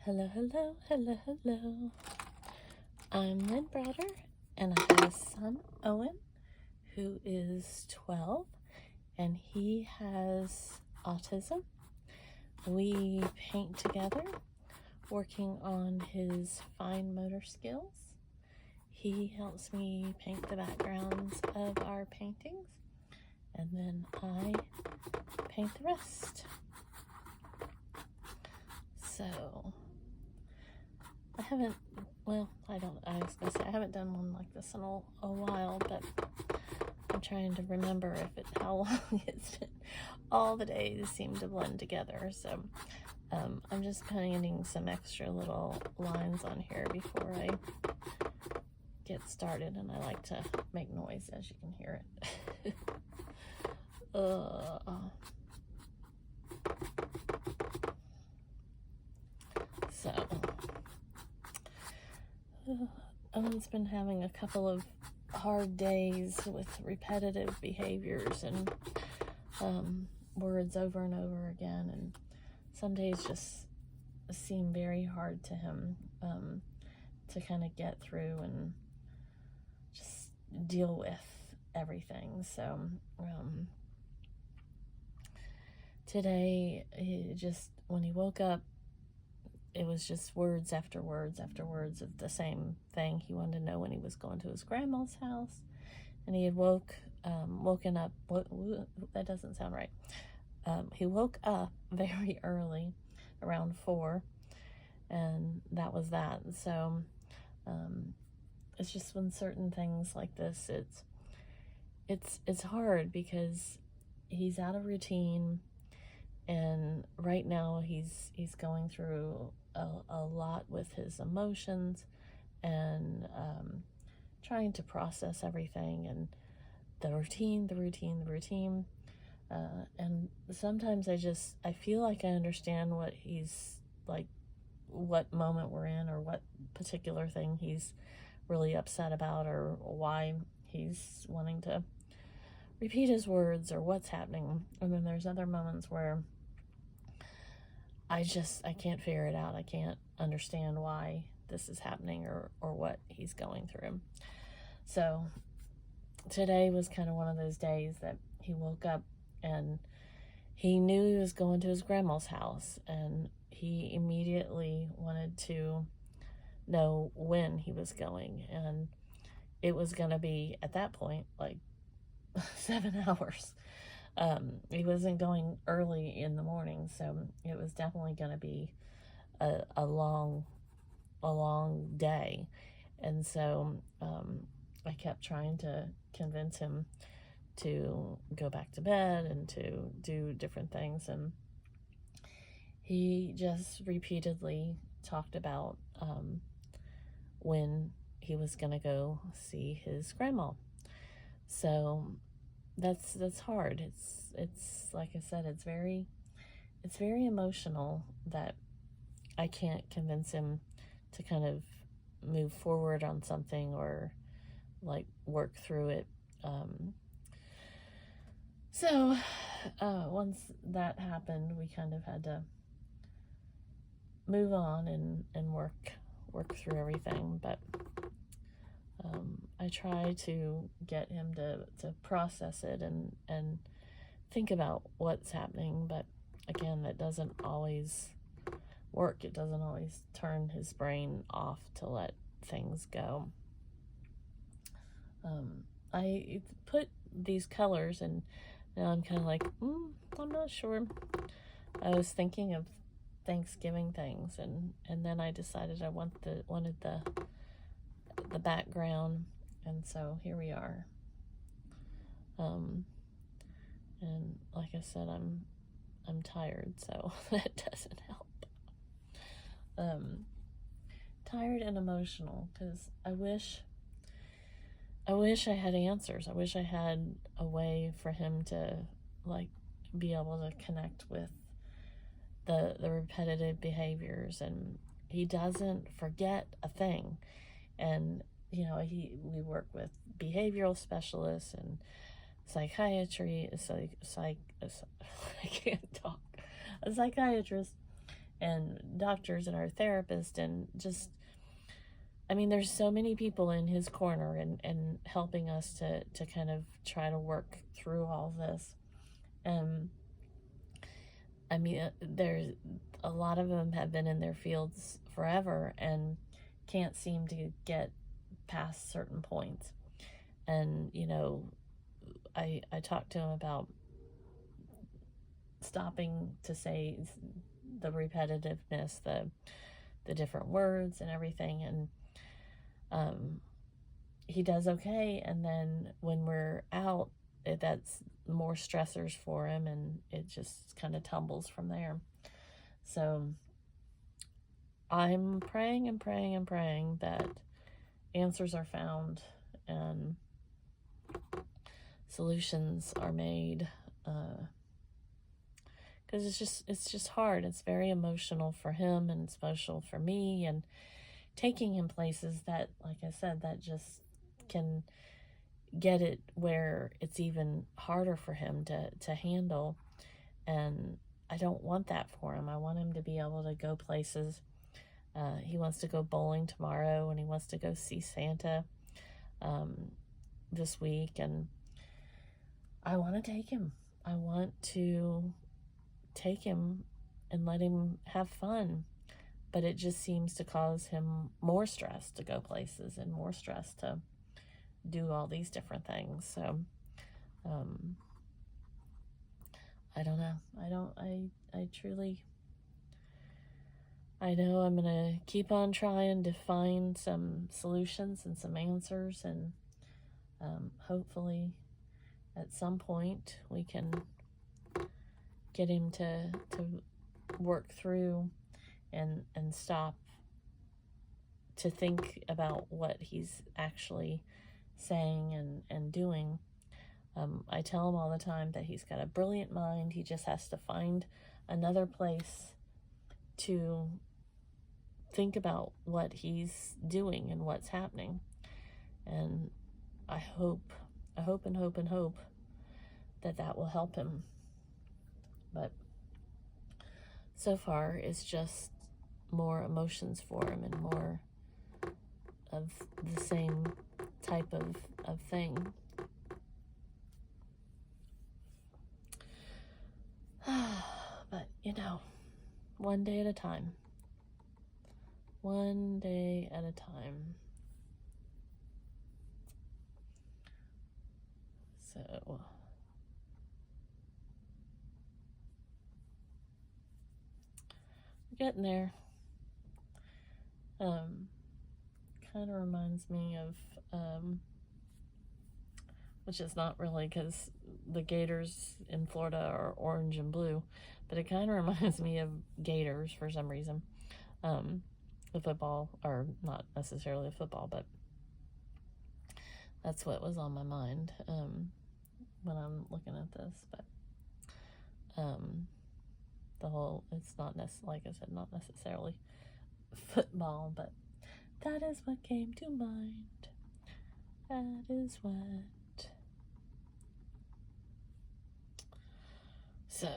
Hello, hello, hello, hello. I'm Lynn Browder, and I have a son, Owen, who is 12, and he has autism. We paint together, working on his fine motor skills. He helps me paint the backgrounds of our paintings, and then I paint the rest. So I haven't done one like this in a while, but I'm trying to remember how long it's been. All the days seem to blend together, so I'm just painting some extra little lines on here before I get started, and I like to make noise, as you can hear it. Owen's been having a couple of hard days with repetitive behaviors and words over and over again, and some days just seem very hard to him to kind of get through and just deal with everything. So today, when he woke up, it was just words after words after words of the same thing. He wanted to know when he was going to his grandma's house, and he had woken up. That doesn't sound right. He woke up very early, around 4, and that was that. So it's just when certain things like this, it's hard because he's out of routine. And right now he's going through a lot with his emotions and trying to process everything and the routine. And sometimes I feel like I understand what moment we're in, or what particular thing he's really upset about, or why he's wanting to repeat his words, or what's happening. And then there's other moments where I can't figure it out. I can't understand why this is happening, or what he's going through. So today was kind of one of those days that he woke up and he knew he was going to his grandma's house, and he immediately wanted to know when he was going. And it was going to be, at that point, like 7 hours. He wasn't going early in the morning, so it was definitely going to be a long day. And so I kept trying to convince him to go back to bed and to do different things, and he just repeatedly talked about when he was going to go see his grandma. So that's hard. It's like I said, it's very emotional that I can't convince him to kind of move forward on something, or like work through it. So once that happened, we kind of had to move on and work through everything. But I try to get him to process it and think about what's happening. But again, that doesn't always work. It doesn't always turn his brain off to let things go. I put these colors, and now I'm kind of like, I'm not sure. I was thinking of Thanksgiving things, and then I decided I wanted the background, and so here we are. And like I said, I'm tired, so that doesn't help. Tired and emotional, because I wish I had answers. I wish I had a way for him to be able to connect with the repetitive behaviors, and he doesn't forget a thing. And we work with behavioral specialists and psychiatry, I can't talk, a psychiatrist, and doctors and our therapist, and just, I mean, there's so many people in his corner and helping us to kind of try to work through all this. And I mean, there's a lot of them have been in their fields forever and can't seem to get past certain points. And, you know, I talked to him about stopping to say the repetitiveness, the different words and everything, and he does okay. And then when we're out, that's more stressors for him, and it just kind of tumbles from there. So I'm praying and praying and praying that answers are found and solutions are made, because it's just hard. It's very emotional for him, and it's emotional for me, and taking him places that, like I said, that just can get it where it's even harder for him to handle. And I don't want that for him. I want him to be able to go places. He wants to go bowling tomorrow, and he wants to go see Santa this week, and I want to take him. I want to take him and let him have fun. But it just seems to cause him more stress to go places and more stress to do all these different things. So I don't know. I truly, I know I'm going to keep on trying to find some solutions and some answers, and hopefully at some point we can get him to work through and stop to think about what he's actually saying and doing. I tell him all the time that he's got a brilliant mind. He just has to find another place to think about what he's doing and what's happening. And I hope and hope and hope that will help him. But so far, it's just more emotions for him and more of the same type of thing. But, you know, one day at a time. One day at a time. So we're getting there. Kind of reminds me of, which is not really, because the Gators in Florida are orange and blue, but it kind of reminds me of Gators for some reason. The football, or not necessarily a football, but that's what was on my mind when I'm looking at this. But the whole, it's not like I said, not necessarily football, but that is what came to mind. That is what. So,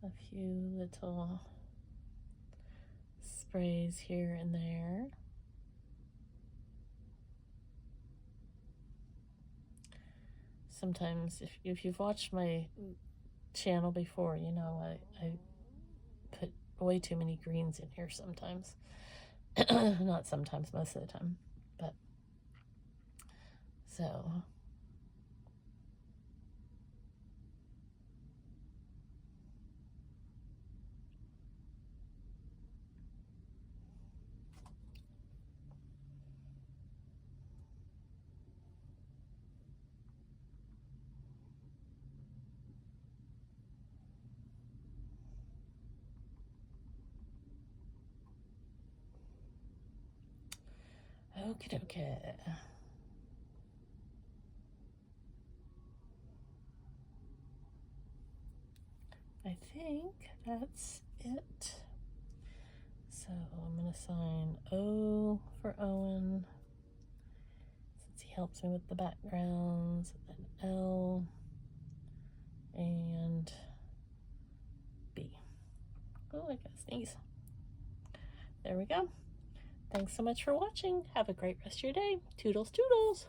a few little sprays here and there. Sometimes, if you've watched my channel before, you know I put way too many greens in here sometimes. Not sometimes, most of the time. But, so. Okie dokie. I think that's it. So I'm going to sign O for Owen, since he helps me with the backgrounds, and then L, and Oh, I gotta sneeze. There we go. Thanks so much for watching. Have a great rest of your day. Toodles, toodles.